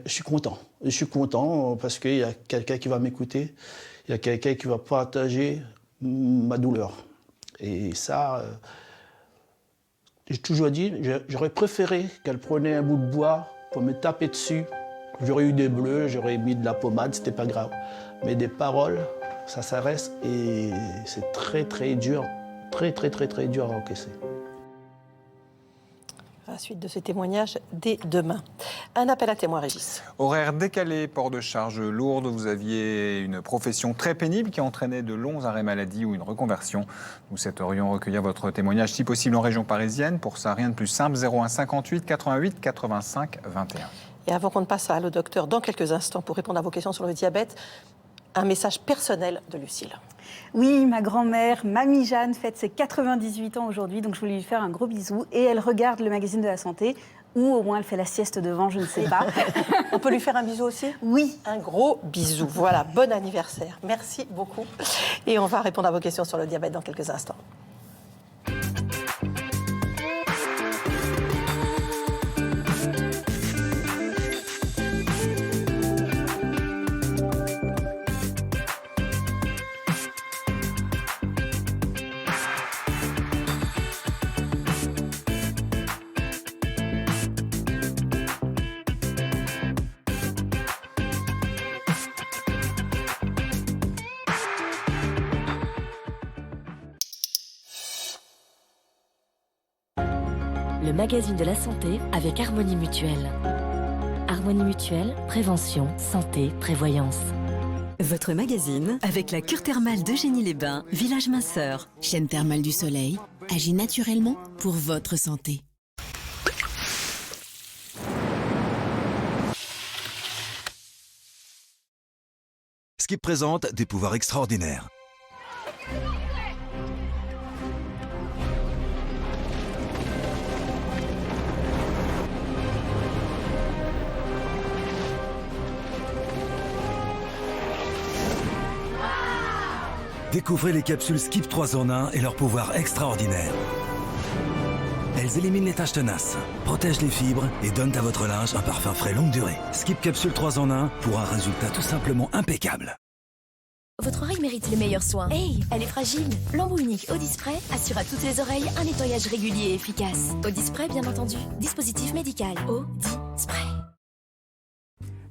je suis content. Je suis content parce qu'il y a quelqu'un qui va m'écouter, il y a quelqu'un qui va partager ma douleur. Et ça, j'ai toujours dit, j'aurais préféré qu'elle prenait un bout de bois pour me taper dessus. J'aurais eu des bleus, j'aurais mis de la pommade, c'était pas grave. Mais des paroles, ça reste et c'est très très dur, très dur à encaisser. À la suite de ce témoignage, dès demain. Un appel à témoins, Régis. Horaire décalé, port de charges lourdes, vous aviez une profession très pénible qui entraînait de longs arrêts maladie ou une reconversion. Nous souhaiterions recueillir votre témoignage, si possible en région parisienne. Pour ça, rien de plus simple, 01 58 88 85 21. Et avant qu'on ne passe à Allo Docteur dans quelques instants pour répondre à vos questions sur le diabète, un message personnel de Lucille. Oui, ma grand-mère, Mamie Jeanne, fête ses 98 ans aujourd'hui, donc je voulais lui faire un gros bisou. Et elle regarde le magazine de la santé, ou au moins elle fait la sieste devant, je ne sais pas. On peut lui faire un bisou aussi? Oui. Un gros bisou. Voilà, bon anniversaire. Merci beaucoup. Et on va répondre à vos questions sur le diabète dans quelques instants. Le magazine de la santé avec Harmonie Mutuelle. Harmonie Mutuelle, prévention, santé, prévoyance. Votre magazine avec la cure thermale d'Eugénie-les-Bains, village minceur. Chaîne thermale du soleil agit naturellement pour votre santé. Skip présente des pouvoirs extraordinaires. Découvrez les capsules Skip 3 en 1 et leurs pouvoirs extraordinaires. Elles éliminent les taches tenaces, protègent les fibres et donnent à votre linge un parfum frais longue durée. Skip Capsule 3 en 1 pour un résultat tout simplement impeccable. Votre oreille mérite les meilleurs soins. Hey, elle est fragile. Lambeau unique Audispray assure à toutes les oreilles un nettoyage régulier et efficace. Audispray, bien entendu. Dispositif médical. Audispray.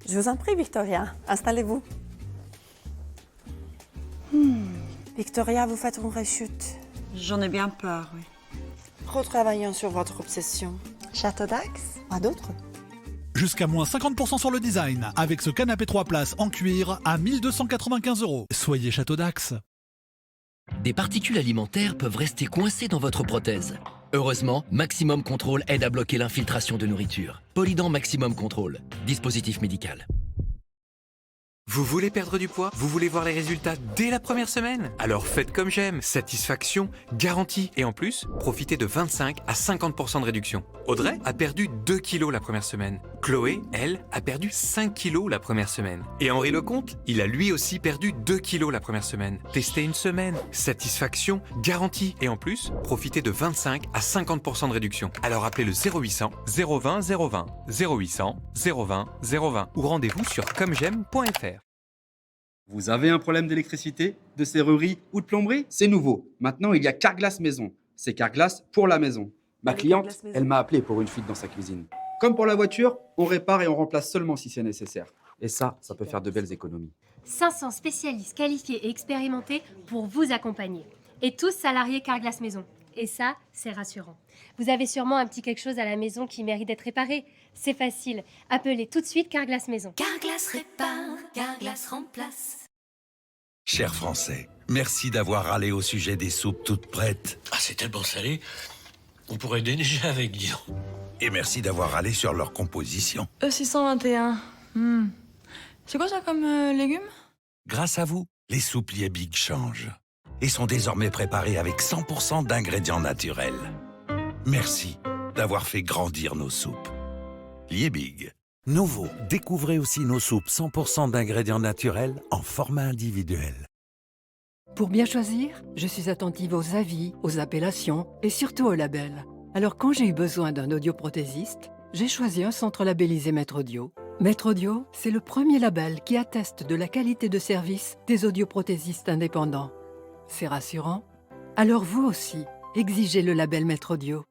Je vous en prie, Victoria. Installez-vous. Victoria, vous faites une rechute. J'en ai bien peur, oui. Retravaillons sur votre obsession. Château d'Ax, pas d'autres? Jusqu'à moins 50% sur le design, avec ce canapé 3 places en cuir à 1295 €. Soyez Château d'Ax. Des particules alimentaires peuvent rester coincées dans votre prothèse. Heureusement, Maximum Control aide à bloquer l'infiltration de nourriture. Polydent Maximum Control, dispositif médical. Vous voulez perdre du poids? Vous voulez voir les résultats dès la première semaine? Alors faites comme j'aime, satisfaction garantie. Et en plus, profitez de 25 à 50% de réduction. Audrey a perdu 2 kilos la première semaine. Chloé, elle, a perdu 5 kilos la première semaine. Et Henri Lecomte, il a lui aussi perdu 2 kilos la première semaine. Testez une semaine, satisfaction garantie. Et en plus, profitez de 25 à 50% de réduction. Alors appelez le 0800 020 020 0800 020 020 ou rendez-vous sur commej'aime.fr. Vous avez un problème d'électricité, de serrurerie ou de plomberie? C'est nouveau. Maintenant, il y a Carglass Maison. C'est Carglass pour la maison. Ma cliente, elle m'a appelé pour une fuite dans sa cuisine. Comme pour la voiture, on répare et on remplace seulement si c'est nécessaire. Et ça peut faire de belles économies. 500 spécialistes qualifiés et expérimentés pour vous accompagner. Et tous salariés Carglass Maison. Et ça, c'est rassurant. Vous avez sûrement un petit quelque chose à la maison qui mérite d'être réparé. C'est facile. Appelez tout de suite Carglass Maison. Carglass répare, Carglass remplace. Chers Français, merci d'avoir râlé au sujet des soupes toutes prêtes. Ah, c'est tellement salé, on pourrait déneiger avec, disons. Et merci d'avoir râlé sur leur composition. E621. C'est quoi ça comme légumes? Grâce à vous, les soupes Liebig changent et sont désormais préparées avec 100% d'ingrédients naturels. Merci d'avoir fait grandir nos soupes. Liebig. Nouveau, découvrez aussi nos soupes 100% d'ingrédients naturels en format individuel. Pour bien choisir, je suis attentive aux avis, aux appellations et surtout aux labels. Alors quand j'ai eu besoin d'un audioprothésiste, j'ai choisi un centre labellisé Maître Audio. Maître Audio, c'est le premier label qui atteste de la qualité de service des audioprothésistes indépendants. C'est rassurant. Alors vous aussi, exigez le label Maître Audio.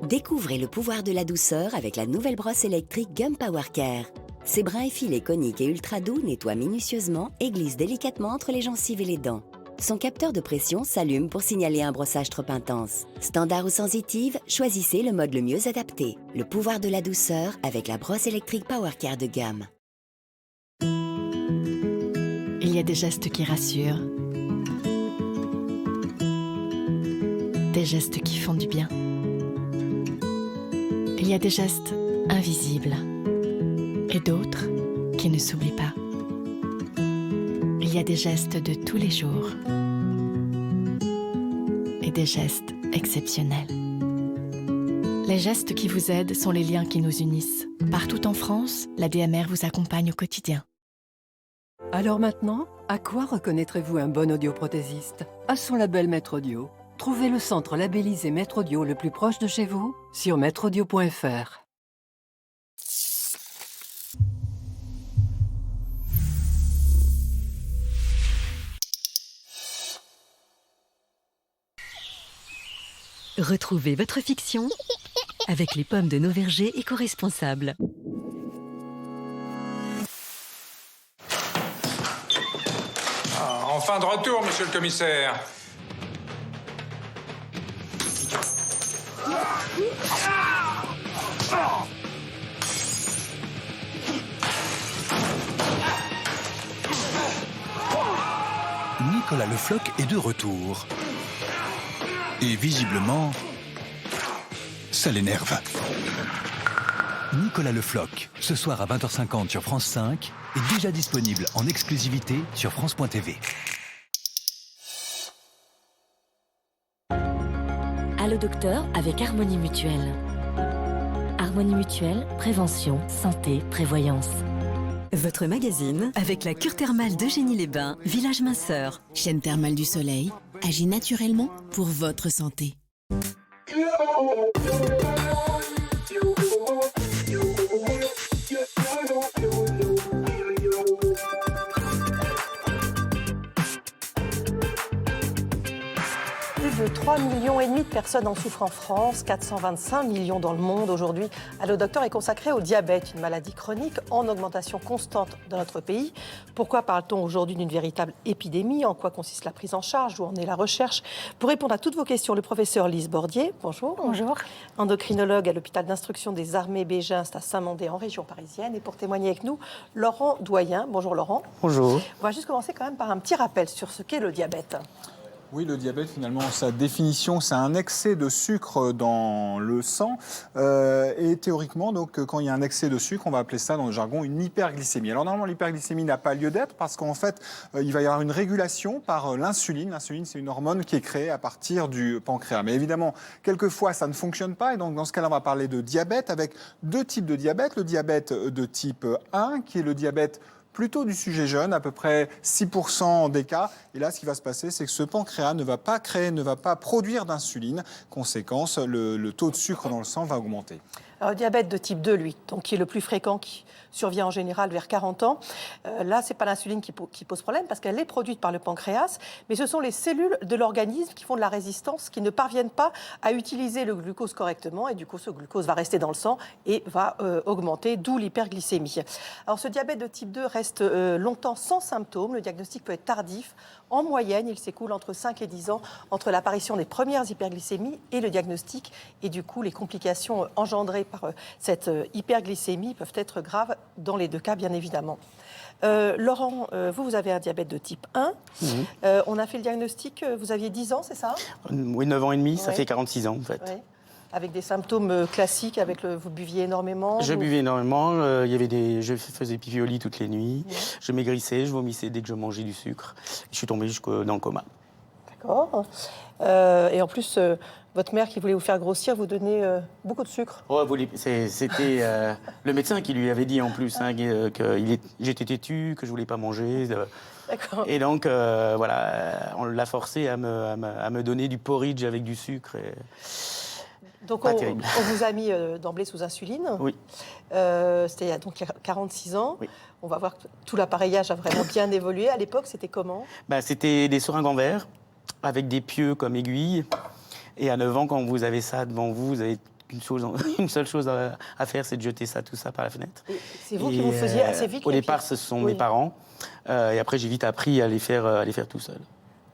Découvrez le pouvoir de la douceur avec la nouvelle brosse électrique Gum Power Care. Ses brins effilés coniques et ultra doux nettoient minutieusement et glissent délicatement entre les gencives et les dents. Son capteur de pression s'allume pour signaler un brossage trop intense. Standard ou sensitive, choisissez le mode le mieux adapté. Le pouvoir de la douceur avec la brosse électrique Power Care de Gum. Il y a des gestes qui rassurent. Des gestes qui font du bien. Il y a des gestes invisibles et d'autres qui ne s'oublient pas. Il y a des gestes de tous les jours et des gestes exceptionnels. Les gestes qui vous aident sont les liens qui nous unissent. Partout en France, la DMR vous accompagne au quotidien. Alors maintenant, à quoi reconnaîtrez-vous un bon audioprothésiste? À son label Maître Audio. Trouvez le centre labellisé Maître Audio le plus proche de chez vous sur maîtreaudio.fr. Retrouvez votre fiction avec les pommes de nos vergers éco-responsables. Enfin de retour, monsieur le commissaire. Nicolas Le Floch est de retour. Et visiblement, ça l'énerve. Nicolas Le Floch, ce soir à 20h50 sur France 5, est déjà disponible en exclusivité sur France.tv. Allô docteur avec Harmonie Mutuelle. Harmonie Mutuelle, prévention, santé, prévoyance. Votre magazine avec la cure thermale d'Eugénie Les Bains, village minceur. Chaîne thermale du soleil agit naturellement pour votre santé. Plus de 3,5 millions de personnes en souffrent en France, 425 millions dans le monde aujourd'hui. Allô docteur est consacré au diabète, une maladie chronique en augmentation constante dans notre pays. Pourquoi parle-t-on aujourd'hui d'une véritable épidémie? En quoi consiste la prise en charge? Où en est la recherche? Pour répondre à toutes vos questions, le professeur Lise Bordier, bonjour. Bonjour. Endocrinologue à l'hôpital d'instruction des armées Béginst à Saint-Mandé en région parisienne. Et pour témoigner avec nous, Laurent Doyen. Bonjour Laurent. Bonjour. On va juste commencer quand même par un petit rappel sur ce qu'est le diabète. Oui, le diabète, finalement, sa définition, c'est un excès de sucre dans le sang. Et théoriquement, donc, quand il y a un excès de sucre, on va appeler ça dans le jargon une hyperglycémie. Alors normalement, l'hyperglycémie n'a pas lieu d'être parce qu'en fait, il va y avoir une régulation par l'insuline. L'insuline, c'est une hormone qui est créée à partir du pancréas. Mais évidemment, quelquefois, ça ne fonctionne pas. Et donc, dans ce cas-là, on va parler de diabète avec deux types de diabète. Le diabète de type 1, qui est le diabète plutôt du sujet jeune, à peu près 6% des cas. Et là, ce qui va se passer, c'est que ce pancréas ne va pas créer, ne va pas produire d'insuline. Conséquence, le taux de sucre dans le sang va augmenter. Alors, le diabète de type 2, lui, donc, qui est le plus fréquent, qui survient en général vers 40 ans. Là, ce n'est pas l'insuline qui pose problème parce qu'elle est produite par le pancréas, mais ce sont les cellules de l'organisme qui font de la résistance, qui ne parviennent pas à utiliser le glucose correctement et du coup, ce glucose va rester dans le sang et va augmenter, d'où l'hyperglycémie. Alors, ce diabète de type 2 reste longtemps sans symptômes. Le diagnostic peut être tardif. En moyenne, il s'écoule entre 5 et 10 ans entre l'apparition des premières hyperglycémies et le diagnostic. Et du coup, les complications engendrées par cette hyperglycémie peuvent être graves dans les deux cas, bien évidemment. Laurent, vous avez un diabète de type 1. On a fait le diagnostic, vous aviez 10 ans, c'est ça? Oui, 9 ans et demi, ça fait 46 ans en fait. Ouais. Avec des symptômes classiques, vous buviez énormément? Je buvais énormément, je faisais pipi au lit toutes les nuits, je maigrissais, je vomissais dès que je mangeais du sucre. Je suis tombé jusqu'au dans le coma. D'accord. Et en plus, votre mère qui voulait vous faire grossir, vous donnait beaucoup de sucre. Oh, c'était le médecin qui lui avait dit en plus que j'étais têtu, que je voulais pas manger. D'accord. Et donc, voilà, on l'a forcé à me donner du porridge avec du sucre. Donc pas on terrible. vous a mis d'emblée sous insuline. Oui. C'était il y a donc 46 ans. Oui. On va voir que tout l'appareillage a vraiment bien évolué. À l'époque, c'était comment? C'était des seringues en verre, avec des pieux comme aiguilles. Et à 9 ans, quand vous avez ça devant vous, vous avez une seule chose à faire, c'est de jeter tout ça par la fenêtre. C'est vous qui vous faisiez assez vite Au les départ, pieds. ce sont Oui. mes parents. Et après, j'ai vite appris à les faire tout seul.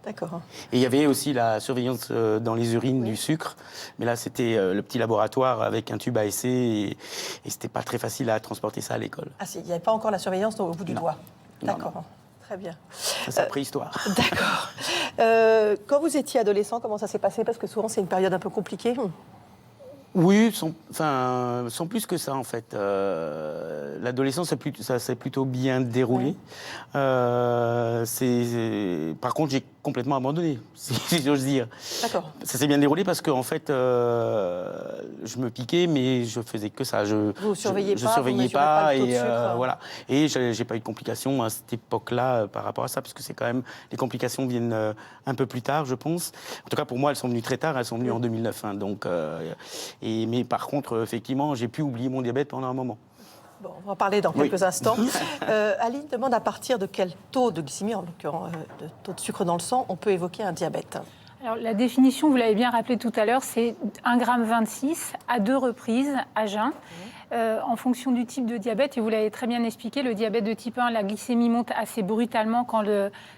D'accord. Et il y avait aussi la surveillance dans les urines du sucre. Mais là, c'était le petit laboratoire avec un tube à essai. Et c'était pas très facile à transporter ça à l'école. Ah, il n'y avait pas encore la surveillance au bout du doigt. D'accord. Très bien. Ça, c'est préhistoire. D'accord. Quand vous étiez adolescent, comment ça s'est passé? Parce que souvent, c'est une période un peu compliquée. Oui, sans plus que ça, en fait. L'adolescence, ça s'est plutôt bien déroulé. Par contre, j'ai complètement abandonné, si j'ose dire. D'accord. Ça s'est bien déroulé parce qu'en fait, je me piquais, mais je faisais que ça. Vous ne surveillez je pas, surveillais vous mesurez pas le taux de et sucre. voilà. Et j'ai pas eu de complications à cette époque-là par rapport à ça, parce que c'est quand même les complications viennent un peu plus tard, je pense. En tout cas, pour moi, elles sont venues très tard. Elles sont venues en 2009. Hein, donc, mais par contre, effectivement, j'ai pu oublier mon diabète pendant un moment. Bon, on va en parler dans quelques instants. Aline demande à partir de quel taux de glycémie, en l'occurrence de taux de sucre dans le sang, on peut évoquer un diabète. Alors, la définition, vous l'avez bien rappelé tout à l'heure, c'est 1,26 g à 2 reprises à jeun. En fonction du type de diabète, et vous l'avez très bien expliqué, le diabète de type 1, la glycémie monte assez brutalement quand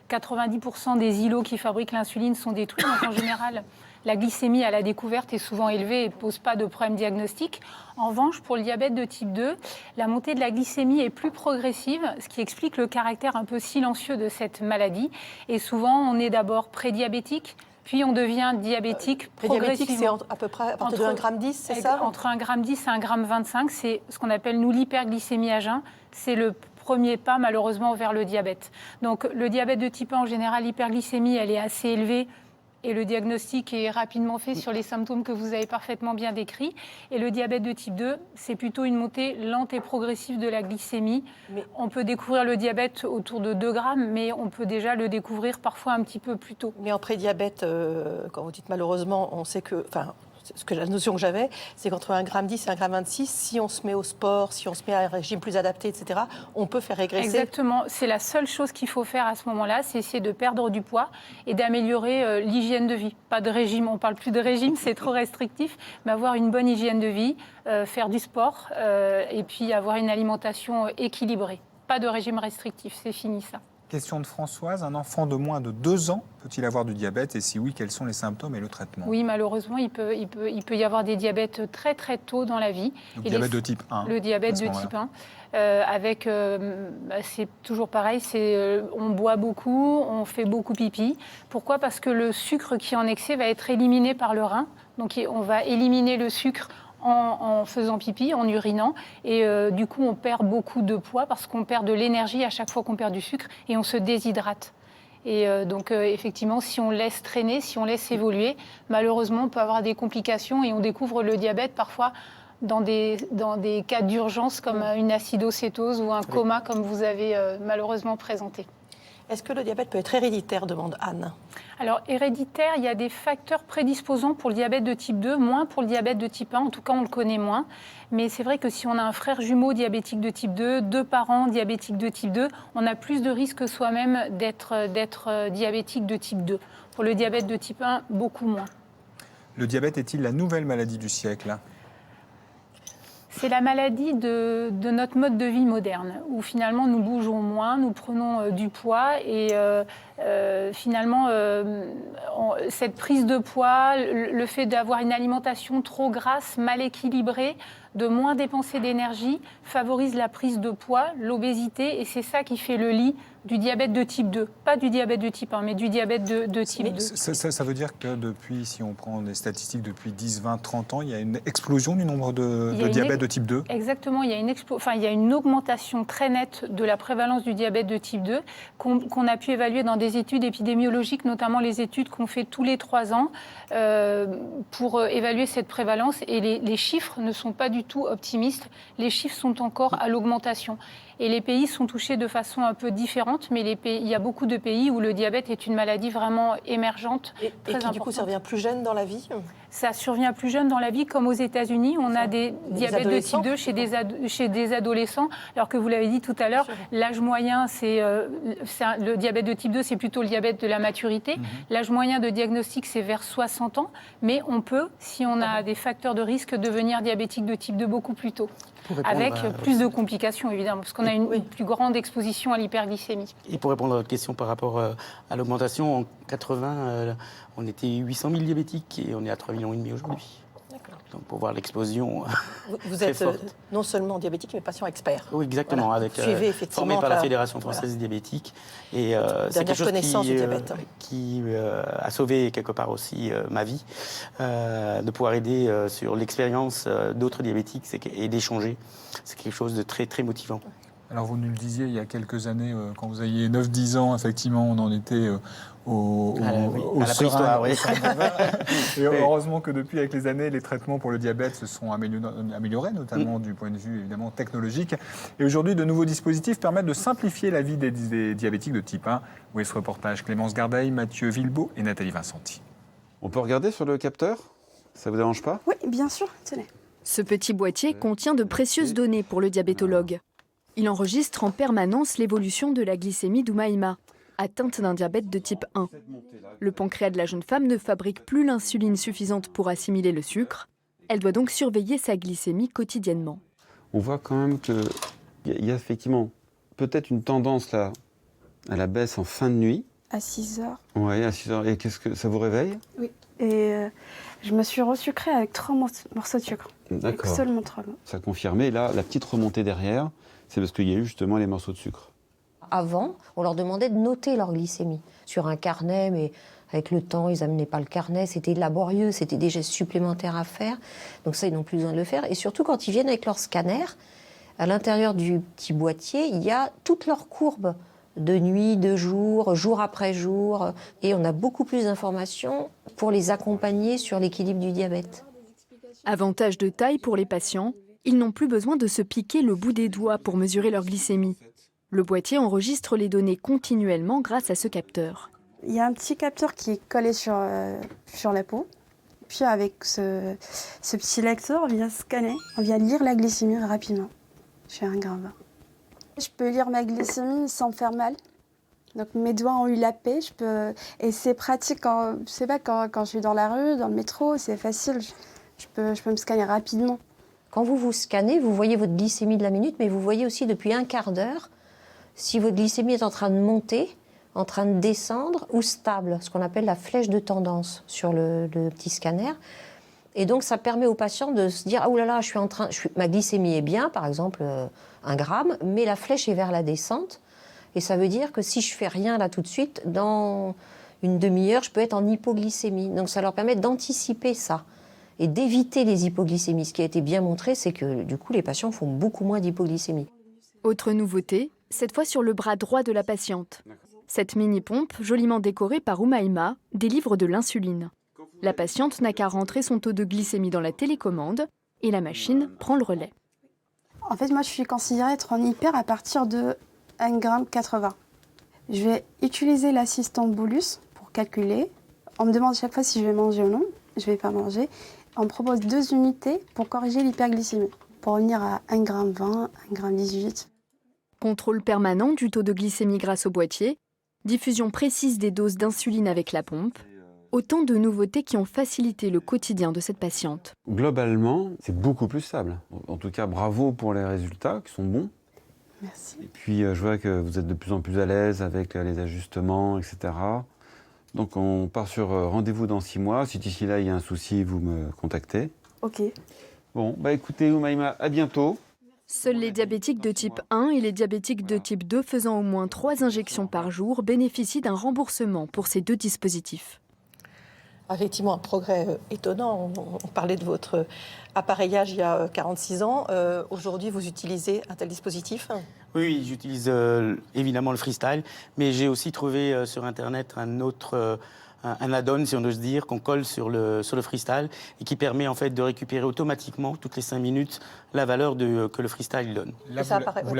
90% des îlots qui fabriquent l'insuline sont détruits. Donc en général, la glycémie à la découverte est souvent élevée et ne pose pas de problème diagnostic. En revanche, pour le diabète de type 2, la montée de la glycémie est plus progressive, ce qui explique le caractère un peu silencieux de cette maladie. Et souvent, on est d'abord prédiabétique, puis on devient diabétique Prédiabétique, c'est progressivement. à peu près à partir de 1,10 g, c'est ça? Entre 1,10 g et 1,25 g, c'est ce qu'on appelle, nous, l'hyperglycémie à jeun. C'est le premier pas, malheureusement, vers le diabète. Donc, le diabète de type 1, en général, l'hyperglycémie, elle est assez élevée. Et le diagnostic est rapidement fait sur les symptômes que vous avez parfaitement bien décrits. Et le diabète de type 2, c'est plutôt une montée lente et progressive de la glycémie. On peut découvrir le diabète autour de 2 grammes, mais on peut déjà le découvrir parfois un petit peu plus tôt. Mais en prédiabète, quand vous dites malheureusement, on sait que... la notion que j'avais, c'est qu'entre 1,10 g et 1,26 g, si on se met au sport, si on se met à un régime plus adapté, etc., on peut faire régresser. Exactement. C'est la seule chose qu'il faut faire à ce moment-là, c'est essayer de perdre du poids et d'améliorer l'hygiène de vie. Pas de régime, on ne parle plus de régime, c'est trop restrictif, mais avoir une bonne hygiène de vie, faire du sport et puis avoir une alimentation équilibrée. Pas de régime restrictif, c'est fini ça. Question de Françoise, un enfant de moins de 2 ans peut-il avoir du diabète et si oui, quels sont les symptômes et le traitement? Oui, malheureusement, il peut y avoir des diabètes très très tôt dans la vie. Donc, diabète de type 1. Le diabète de type 1. C'est toujours pareil, on boit beaucoup, on fait beaucoup pipi. Pourquoi? Parce que le sucre qui est en excès va être éliminé par le rein. Donc on va éliminer le sucre en faisant pipi, en urinant. Et du coup, on perd beaucoup de poids parce qu'on perd de l'énergie à chaque fois qu'on perd du sucre et on se déshydrate. Et donc, effectivement, si on laisse traîner, si on laisse évoluer, malheureusement, on peut avoir des complications et on découvre le diabète parfois dans des cas d'urgence comme une acidocétose ou un coma comme vous avez malheureusement présenté. Est-ce que le diabète peut être héréditaire, demande Anne? Alors, héréditaire, il y a des facteurs prédisposants pour le diabète de type 2, moins pour le diabète de type 1, en tout cas on le connaît moins. Mais c'est vrai que si on a un frère jumeau diabétique de type 2, 2 parents diabétiques de type 2, on a plus de risques soi-même d'être diabétique de type 2. Pour le diabète de type 1, beaucoup moins. Le diabète est-il la nouvelle maladie du siècle? C'est la maladie de notre mode de vie moderne, où finalement nous bougeons moins, nous prenons du poids et finalement cette prise de poids, le fait d'avoir une alimentation trop grasse, mal équilibrée, de moins dépenser d'énergie, favorise la prise de poids, l'obésité, et c'est ça qui fait le lit du diabète de type 2. Pas du diabète de type 1, mais du diabète de type 2. Ça veut dire que depuis, si on prend des statistiques depuis 10, 20, 30 ans, il y a une explosion du nombre de diabète de type 2? Exactement, il y a une augmentation très nette de la prévalence du diabète de type 2 qu'on a pu évaluer dans des études épidémiologiques, notamment les études qu'on fait tous les 3 ans pour évaluer cette prévalence. Et les chiffres ne sont pas du tout optimistes, les chiffres sont encore à l'augmentation. Et les pays sont touchés de façon un peu différente, mais il y a beaucoup de pays où le diabète est une maladie vraiment émergente, et qui, du coup, ça revient plus jeune dans la vie? Ça survient plus jeune dans la vie, comme aux États-Unis. On a des diabètes de type 2 chez des adolescents, alors que vous l'avez dit tout à l'heure, l'âge moyen, le diabète de type 2, c'est plutôt le diabète de la maturité. L'âge moyen de diagnostic, c'est vers 60 ans, mais on peut, si on a des facteurs de risque, devenir diabétique de type 2 beaucoup plus tôt, avec plus de complications, évidemment, parce qu'on a une plus grande exposition à l'hyperglycémie. Et pour répondre à votre question par rapport à l'augmentation, en 80, on était 800 000 diabétiques et on est à 3,5 millions aujourd'hui. Donc pour voir l'explosion. Vous êtes non seulement diabétique, mais patient expert. Oui, exactement. Voilà. Avec, formé par la Fédération française diabétique. Et c'est quelque chose qui a sauvé quelque part aussi ma vie, de pouvoir aider sur l'expérience d'autres diabétiques et d'échanger. C'est quelque chose de très, très motivant. Alors vous nous le disiez, il y a quelques années, quand vous aviez 9-10 ans, effectivement, on en était au préhistoire, oui. Et heureusement que depuis, avec les années, les traitements pour le diabète se sont améliorés, notamment du point de vue évidemment technologique. Et aujourd'hui, de nouveaux dispositifs permettent de simplifier la vie des diabétiques de type 1. Où est ce reportage? Clémence Gardeil, Mathieu Villebeau et Nathalie Vincenti. On peut regarder sur le capteur? Ça vous dérange pas? Oui, bien sûr, tenez. Ce petit boîtier contient de précieuses données pour le diabétologue. Il enregistre en permanence l'évolution de la glycémie d'Oumaïma, atteinte d'un diabète de type 1. Le pancréas de la jeune femme ne fabrique plus l'insuline suffisante pour assimiler le sucre. Elle doit donc surveiller sa glycémie quotidiennement. On voit quand même qu'il y a effectivement peut-être une tendance là à la baisse en fin de nuit. À 6 heures. Oui, à 6 heures. Et qu'est-ce que ça vous réveille? Oui. Et je me suis resucrée avec 3 morceaux de sucre. D'accord. Seulement 3. Ça confirmait. Là, la petite remontée derrière, c'est parce qu'il y a eu justement les morceaux de sucre. Avant, on leur demandait de noter leur glycémie sur un carnet, mais avec le temps, ils n'amenaient pas le carnet. C'était laborieux, c'était des gestes supplémentaires à faire. Donc ça, ils n'ont plus besoin de le faire. Et surtout, quand ils viennent avec leur scanner, à l'intérieur du petit boîtier, il y a toutes leurs courbes de nuit, de jour, jour après jour. Et on a beaucoup plus d'informations pour les accompagner sur l'équilibre du diabète. Avantage de taille pour les patients, ils n'ont plus besoin de se piquer le bout des doigts pour mesurer leur glycémie. Le boîtier enregistre les données continuellement grâce à ce capteur. Il y a un petit capteur qui est collé sur la peau. Puis avec ce petit lecteur, on vient scanner, on vient lire la glycémie rapidement. Je fais 1,20 g. Je peux lire ma glycémie sans me faire mal. Donc mes doigts ont eu la paix. Et c'est pratique quand je suis dans la rue, dans le métro, c'est facile. Je peux me scanner rapidement. Quand vous vous scannez, vous voyez votre glycémie de la minute, mais vous voyez aussi depuis un quart d'heure si votre glycémie est en train de monter, en train de descendre ou stable, ce qu'on appelle la flèche de tendance sur le petit scanner. Et donc, ça permet aux patients de se dire « Ah, oulala, ma glycémie est bien, par exemple 1 gramme, mais la flèche est vers la descente. » Et ça veut dire que si je fais rien là tout de suite, dans une demi-heure, je peux être en hypoglycémie. Donc, ça leur permet d'anticiper ça et d'éviter les hypoglycémies. Ce qui a été bien montré, c'est que du coup, les patients font beaucoup moins d'hypoglycémie. Autre nouveauté, cette fois sur le bras droit de la patiente. Cette mini-pompe, joliment décorée par Oumaïma, délivre de l'insuline. La patiente n'a qu'à rentrer son taux de glycémie dans la télécommande et la machine prend le relais. En fait, moi, je suis considérée être en hyper à partir de 1,80 g. Je vais utiliser l'assistant bolus pour calculer. On me demande chaque fois si je vais manger ou non. Je ne vais pas manger. On me propose 2 unités pour corriger l'hyperglycémie, pour revenir à 1,20 g, 1,18 g. Contrôle permanent du taux de glycémie grâce au boîtier, diffusion précise des doses d'insuline avec la pompe, autant de nouveautés qui ont facilité le quotidien de cette patiente. Globalement, c'est beaucoup plus stable. En tout cas, bravo pour les résultats qui sont bons. Merci. Et puis, je vois que vous êtes de plus en plus à l'aise avec les ajustements, etc. Donc, on part sur rendez-vous dans 6 mois. Si d'ici là, il y a un souci, vous me contactez. OK. Bon, écoutez, Oumaïma, à bientôt. Seuls les diabétiques de type 1 et les diabétiques de type 2 faisant au moins 3 injections par jour bénéficient d'un remboursement pour ces 2 dispositifs. Effectivement, un progrès étonnant. On parlait de votre appareillage il y a 46 ans. Aujourd'hui, vous utilisez un tel dispositif? Oui, j'utilise évidemment le freestyle, mais j'ai aussi trouvé sur Internet un add-on, si on ose dire, qu'on colle sur le freestyle et qui permet en fait de récupérer automatiquement, toutes les 5 minutes, la valeur que le freestyle donne. Là,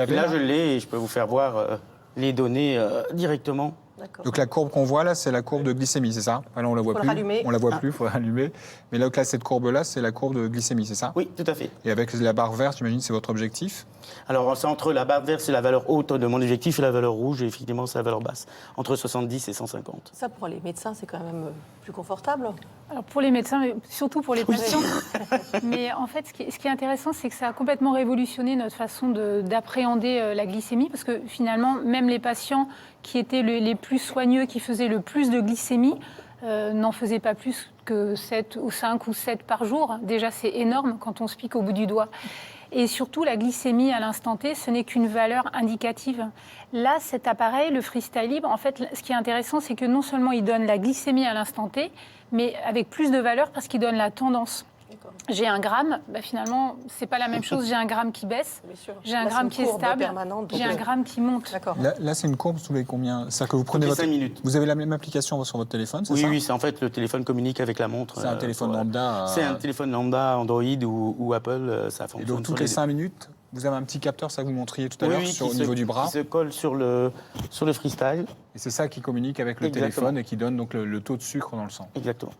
là, je l'ai et je peux vous faire voir les données directement Donc la courbe qu'on voit là, c'est la courbe de glycémie, c'est ça? Là, on la voit plus. On la voit plus, il faut rallumer. Mais là, cette courbe-là, c'est la courbe de glycémie, c'est ça? Oui, tout à fait. Et avec la barre verte, j'imagine, c'est votre objectif? Alors, c'est entre la barre verte, c'est la valeur haute de mon objectif, et la valeur rouge, et effectivement, c'est la valeur basse. Entre 70 et 150. Ça, pour les médecins, c'est quand même plus confortable. Alors pour les médecins, mais surtout pour les patients. Mais en fait, ce qui est intéressant, c'est que ça a complètement révolutionné notre façon d'appréhender la glycémie, parce que finalement, même les patients qui étaient les plus soigneux, qui faisaient le plus de glycémie, n'en faisaient pas plus que 7 ou 5 ou 7 par jour. Déjà, c'est énorme quand on se pique au bout du doigt. Et surtout, la glycémie à l'instant T, ce n'est qu'une valeur indicative. Là, cet appareil, le Freestyle Libre, en fait, ce qui est intéressant, c'est que non seulement il donne la glycémie à l'instant T, mais avec plus de valeur parce qu'il donne la tendance. J'ai un gramme, finalement, c'est pas la même chose. J'ai un gramme qui baisse, j'ai un gramme qui est stable, j'ai un gramme qui monte. Là, c'est une courbe tous les combien? C'est-à-dire que vous prenez votre... 5 minutes. Vous avez la même application sur votre téléphone, c'est ça? Oui, c'est en fait le téléphone communique avec la montre. C'est un téléphone lambda. C'est un téléphone lambda, Android ou Apple, ça fonctionne. Et donc toutes les 5 minutes, vous avez un petit capteur, ça que vous montriez tout à l'heure, au niveau du bras. Qui se colle sur le Freestyle. Et c'est ça qui communique avec le téléphone et qui donne donc le taux de sucre dans le sang. Exactement.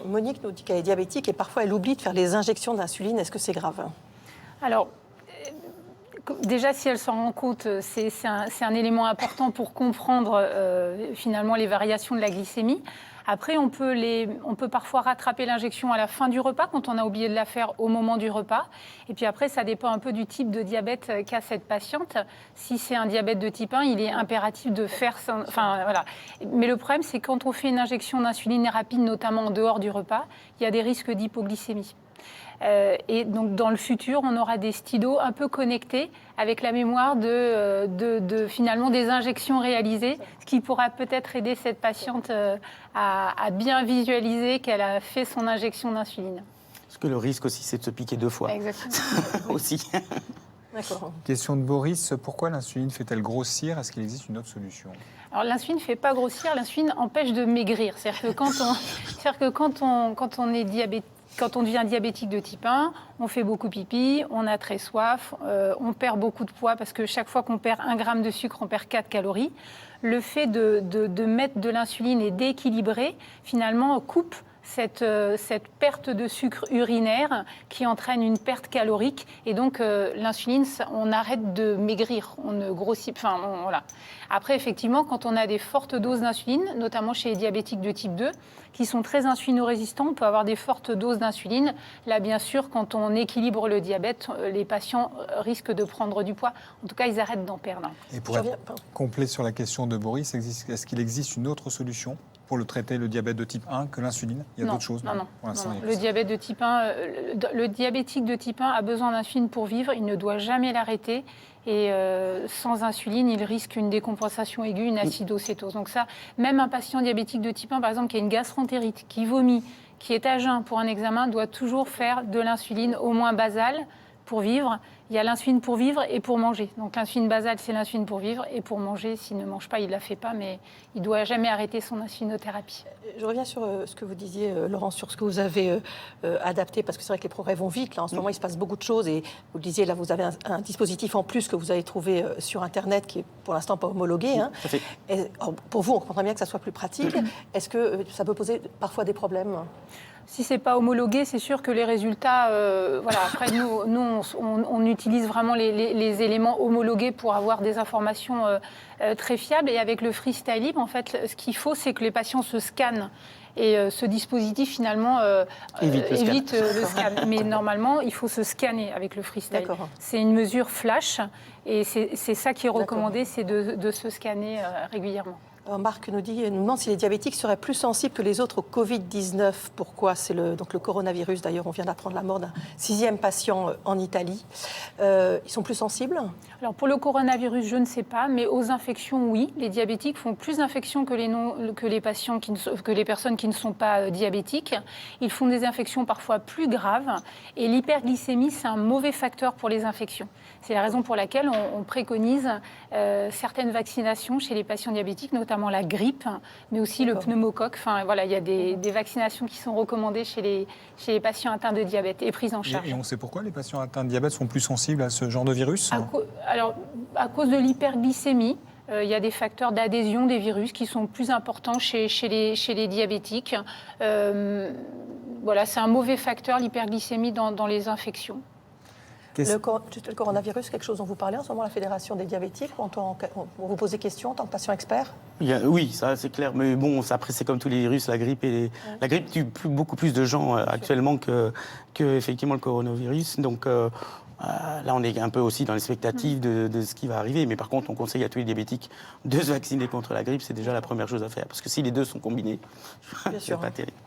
Monique nous dit qu'elle est diabétique et parfois elle oublie de faire les injections d'insuline. Est-ce que c'est grave? Alors, déjà, si elle s'en rend compte, c'est un élément important pour comprendre finalement les variations de la glycémie. Après, on peut parfois rattraper l'injection à la fin du repas, quand on a oublié de la faire au moment du repas. Et puis après, ça dépend un peu du type de diabète qu'a cette patiente. Si c'est un diabète de type 1, il est impératif de faire ça. Enfin, voilà. Mais le problème, c'est quand on fait une injection d'insuline rapide, notamment en dehors du repas, il y a des risques d'hypoglycémie. Et donc, dans le futur, on aura des stylos un peu connectés avec la mémoire finalement des injections réalisées, ce qui pourra peut-être aider cette patiente à bien visualiser qu'elle a fait son injection d'insuline. Parce que le risque aussi, c'est de se piquer 2 fois. Exactement. Aussi. D'accord. Question de Boris, pourquoi l'insuline fait-elle grossir? Est-ce qu'il existe une autre solution? Alors l'insuline ne fait pas grossir, l'insuline empêche de maigrir. C'est-à-dire que quand on est diabétique, quand on devient diabétique de type 1, on fait beaucoup pipi, on a très soif, on perd beaucoup de poids parce que chaque fois qu'on perd 1 gramme de sucre, on perd 4 calories. Le fait de mettre de l'insuline et d'équilibrer, finalement, coupe cette perte de sucre urinaire qui entraîne une perte calorique. Et donc, l'insuline, on arrête de maigrir, on ne grossit... Enfin, voilà. Après, effectivement, quand on a des fortes doses d'insuline, notamment chez les diabétiques de type 2, qui sont très insulino-résistants, on peut avoir des fortes doses d'insuline. Là, bien sûr, quand on équilibre le diabète, les patients risquent de prendre du poids. En tout cas, ils arrêtent d'en perdre. Et pour être complet sur la question de Boris, est-ce qu'il existe une autre solution pour traiter le diabète de type 1 que l'insuline? Il y a d'autres choses? Non. Le diabète de type 1, le diabétique de type 1 a besoin d'insuline pour vivre. Il ne doit jamais l'arrêter. Et sans insuline, il risque une décompensation aiguë, une acidocétose. Donc ça, même un patient diabétique de type 1, par exemple, qui a une gastroentérite, qui vomit, qui est à jeun pour un examen, doit toujours faire de l'insuline au moins basale pour vivre. Il y a l'insuline pour vivre et pour manger. Donc l'insuline basale, c'est l'insuline pour vivre. Et pour manger, s'il ne mange pas, il ne la fait pas, mais il ne doit jamais arrêter son insulinothérapie. Je reviens sur ce que vous disiez, Laurent, sur ce que vous avez adapté, parce que c'est vrai que les progrès vont vite. Là, en ce moment, il se passe beaucoup de choses. Et vous le disiez, là, vous avez un dispositif en plus que vous avez trouvé sur Internet, qui est pour l'instant pas homologué. Hein. Et, pour vous, on comprend bien que ça soit plus pratique. Est-ce que ça peut poser parfois des problèmes? Si ce n'est pas homologué, c'est sûr que les résultats... voilà. Après, nous on utilise vraiment les éléments homologués pour avoir des informations très fiables. Et avec le Freestyle Libre, en fait, ce qu'il faut, c'est que les patients se scannent. Et ce dispositif, finalement, évite le scan. Mais normalement, il faut se scanner avec le Freestyle. C'est une mesure flash. Et c'est ça qui est recommandé, c'est de se scanner régulièrement. Marc nous demande si les diabétiques seraient plus sensibles que les autres au Covid-19. Pourquoi? C'est le coronavirus. D'ailleurs, on vient d'apprendre la mort d'un 6e patient en Italie. Ils sont plus sensibles? Alors, pour le coronavirus, je ne sais pas, mais aux infections, oui. Les diabétiques font plus d'infections que les personnes qui ne sont pas diabétiques. Ils font des infections parfois plus graves. Et l'hyperglycémie, c'est un mauvais facteur pour les infections. C'est la raison pour laquelle on préconise certaines vaccinations chez les patients diabétiques, notamment la grippe, mais aussi le pneumocoque. Enfin, voilà, il y a des vaccinations qui sont recommandées chez les patients atteints de diabète et prises en charge. Et on sait pourquoi les patients atteints de diabète sont plus sensibles à ce genre de virus? Alors, à cause de l'hyperglycémie, Il y a des facteurs d'adhésion des virus qui sont plus importants chez les diabétiques. Voilà, c'est un mauvais facteur, l'hyperglycémie, dans les infections. Le coronavirus, quelque chose dont vous parlez en ce moment, la Fédération des diabétiques, on vous pose des questions en tant que patient expert? Oui, ça c'est clair, mais bon, après c'est comme tous les virus, la grippe la grippe tue beaucoup plus de gens actuellement que effectivement le coronavirus. Donc là, on est un peu aussi dans l'expectative de ce qui va arriver. Mais par contre, on conseille à tous les diabétiques de se vacciner contre la grippe. C'est déjà la première chose à faire, parce que si les deux sont combinés, c'est pas terrible.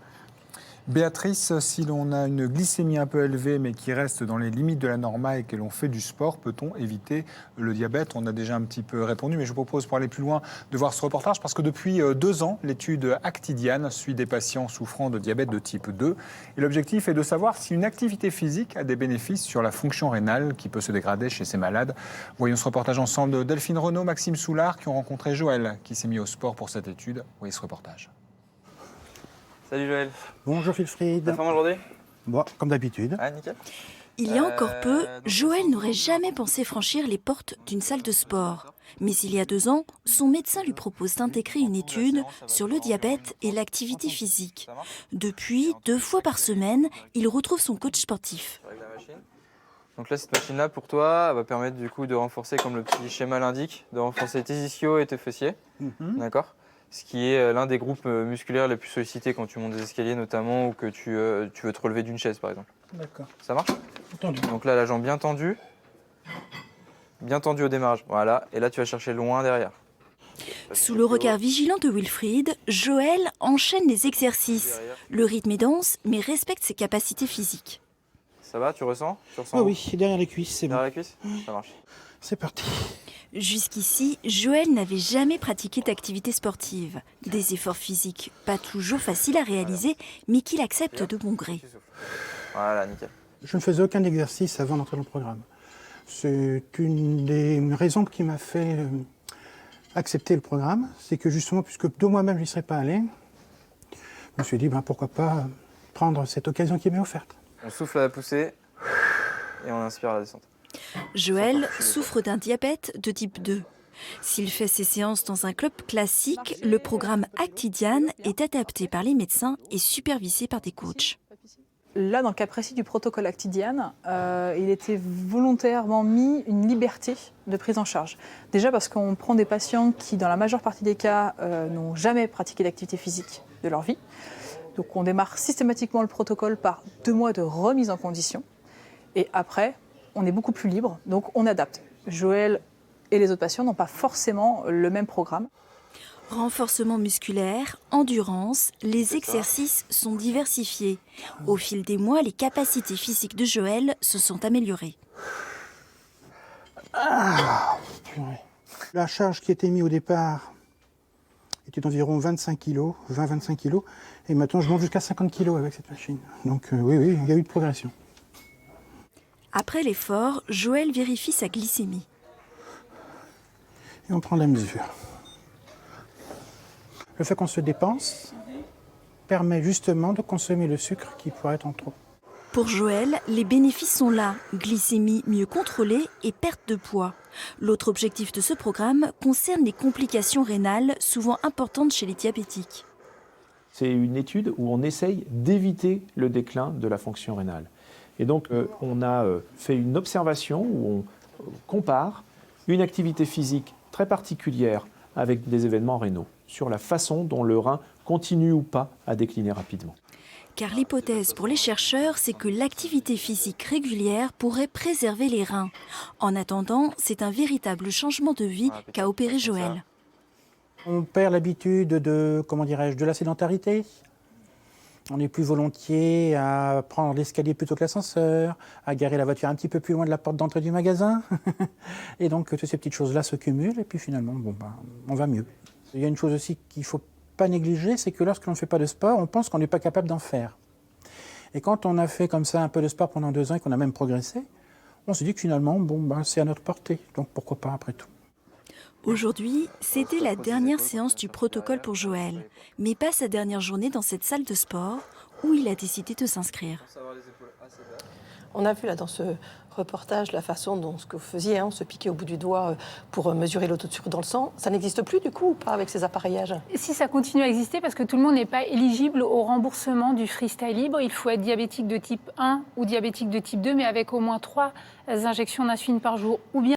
Béatrice, si l'on a une glycémie un peu élevée mais qui reste dans les limites de la norma et que l'on fait du sport, peut-on éviter le diabète? On a déjà un petit peu répondu, mais je vous propose pour aller plus loin de voir ce reportage parce que depuis 2 ans, l'étude Actidiane suit des patients souffrant de diabète de type 2 et l'objectif est de savoir si une activité physique a des bénéfices sur la fonction rénale qui peut se dégrader chez ces malades. Voyons ce reportage ensemble de Delphine Renaud, Maxime Soulard qui ont rencontré Joël qui s'est mis au sport pour cette étude. Voyez ce reportage. Salut Joël. Bonjour Wilfried. T'as forme aujourd'hui? Bon, comme d'habitude. Ah, nickel. Il y a encore peu, Joël n'aurait jamais pensé franchir les portes d'une salle de sport. Mais il y a 2 ans, son médecin lui propose d'intégrer une étude sur le diabète et l'activité physique. Depuis, 2 fois par semaine, il retrouve son coach sportif. Donc là, cette machine-là, pour toi, elle va permettre du coup de renforcer, comme le petit schéma l'indique, de renforcer tes ischios et tes fessiers. D'accord? Ce qui est l'un des groupes musculaires les plus sollicités quand tu montes des escaliers notamment ou que tu veux te relever d'une chaise par exemple. D'accord. Ça marche? Entendu. Donc là, la jambe bien tendue au démarrage. Voilà, et là tu vas chercher loin derrière. Sous le regard vigilant de Wilfried, Joël enchaîne les exercices. Le rythme est dense, mais respecte ses capacités physiques. Ça va, tu ressens? Oui, derrière les cuisses, c'est bon. Derrière la cuisse? Ça marche. C'est parti. Jusqu'ici, Joël n'avait jamais pratiqué d'activité sportive. Des efforts physiques pas toujours faciles à réaliser, mais qu'il accepte de bon gré. Voilà, nickel. Je ne faisais aucun exercice avant d'entrer dans le programme. C'est une des raisons qui m'a fait accepter le programme. C'est que justement, puisque de moi-même je n'y serais pas allé, je me suis dit pourquoi pas prendre cette occasion qui m'est offerte. On souffle à la poussée et on inspire à la descente. Joël souffre d'un diabète de type 2. S'il fait ses séances dans un club classique, le programme Actidiane est adapté par les médecins et supervisé par des coachs. Là, dans le cas précis du protocole Actidiane, il était volontairement mis une liberté de prise en charge. Déjà parce qu'on prend des patients qui, dans la majeure partie des cas, n'ont jamais pratiqué d'activité physique de leur vie. Donc on démarre systématiquement le protocole par 2 mois de remise en condition. Et après, on est beaucoup plus libre, donc on adapte. Joël et les autres patients n'ont pas forcément le même programme. Renforcement musculaire, endurance, les exercices sont diversifiés. Au fil des mois, les capacités physiques de Joël se sont améliorées. La charge qui était mise au départ était d'environ 25 kg, 20-25 kg, et maintenant je monte jusqu'à 50 kg avec cette machine. Donc oui, il y a eu de progression. Après l'effort, Joël vérifie sa glycémie. Et on prend la mesure. Le fait qu'on se dépense permet justement de consommer le sucre qui pourrait être en trop. Pour Joël, les bénéfices sont là, glycémie mieux contrôlée et perte de poids. L'autre objectif de ce programme concerne les complications rénales, souvent importantes chez les diabétiques. C'est une étude où on essaye d'éviter le déclin de la fonction rénale. Et donc, on a fait une observation où on compare une activité physique très particulière avec des événements rénaux sur la façon dont le rein continue ou pas à décliner rapidement. Car l'hypothèse pour les chercheurs, c'est que l'activité physique régulière pourrait préserver les reins. En attendant, c'est un véritable changement de vie qu'a opéré Joël. On perd l'habitude de la sédentarité. On est plus volontiers à prendre l'escalier plutôt que l'ascenseur, à garer la voiture un petit peu plus loin de la porte d'entrée du magasin. Et donc, toutes ces petites choses-là se cumulent et puis finalement, on va mieux. Il y a une chose aussi qu'il ne faut pas négliger, c'est que lorsque l'on ne fait pas de sport, on pense qu'on n'est pas capable d'en faire. Et quand on a fait comme ça un peu de sport pendant 2 ans et qu'on a même progressé, on se dit que finalement, c'est à notre portée. Donc pourquoi pas après tout. Aujourd'hui, c'était la dernière séance du protocole pour Joël, mais pas sa dernière journée dans cette salle de sport où il a décidé de s'inscrire. On a vu là dans ce reportage la façon dont ce que vous faisiez, on se piquait au bout du doigt pour mesurer le taux de sucre dans le sang. Ça n'existe plus du coup ou pas avec ces appareillages? Si ça continue à exister, parce que tout le monde n'est pas éligible au remboursement du freestyle libre, il faut être diabétique de type 1 ou diabétique de type 2, mais avec au moins 3 injections d'insuline par jour, ou bien